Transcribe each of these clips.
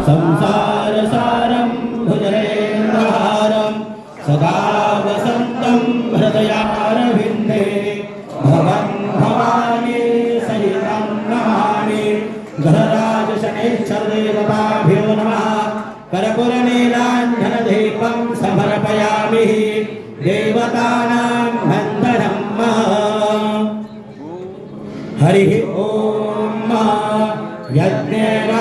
संसारसारं भुजगेन्द्रहारं सदा वसन्तं हृदयारविन्दे भवन् भवानी सहितं नमामि। गृहराजशनैश्चरदेवताभ्यो नमः। कर्पूरनीलाञ्जनदीपं समर्पयामि देवतानां वन्दनं। हरिः ॐ। यज्ञेन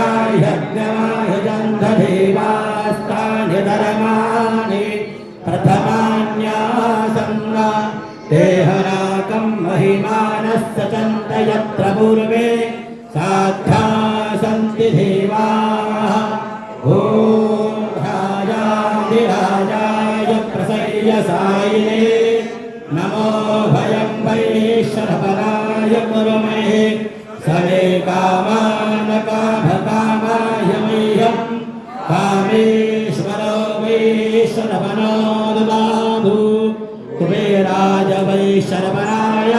यज्ञमायजन्धदेवास्तानि धर्माणि प्रथमान्यासन्न देहराकं महिमानस्य चन्द यत्र पूर्वे साध्या सन्ति देवाः। ॐ राजाधिराजाय प्रसय्यसायिने नमो भयं वैश्वरपराय कुर्महे। समे कामानकाभकामाय मह्यं कामेश्वरो वैश्वरपनो ददातु। कुबेराज वैश्वरपराय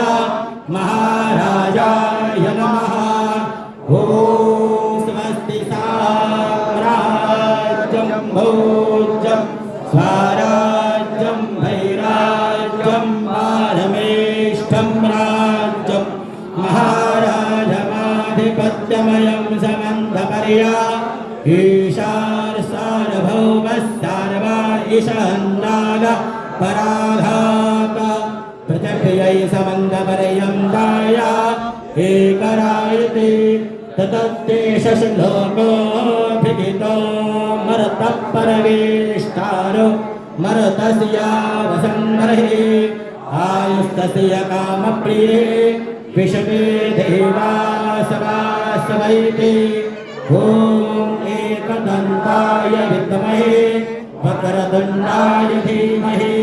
महाराजाय नमः। ॐ स्वस्ति साम्राज्यं भोज्यं स्वराज्यं वैराज्यं पारमेष्ठं राज्यं महाराजमाधिपत्यमयं समन्धपर्या ईशार सार्वभौमस्सार्वा ईशान्नाग पराघात पृथिव्यै समन्धपर्यं दाया एकरायते ततस्तेष श्लोकोऽभिहितो मर्तः परमेष्टारो मर्तस्यावसन्नर्हि आयुस्तस्य कामप्रिये विषमे देवासवासवैते। ॐ एकदन्ताय विद्महे वक्रतुण्डाय धीमहि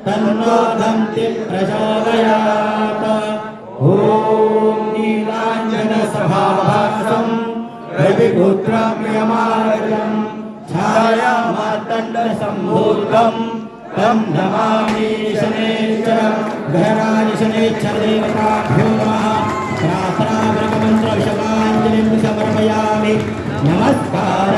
तन्नो दन्ति प्रचोदयात्। ॐ नीलाञ्जनसभाभासं रविपुत्रं यमार्जं छायामार्तण्डसम्भूतं तं नमामि शनैश्चरं। गृहराजशनैश्चरदेवताभ्यो नमः। प्रार्थनावर्गमन्त्रविषमाञ्जलिं समर्पयामि। नमस्कार।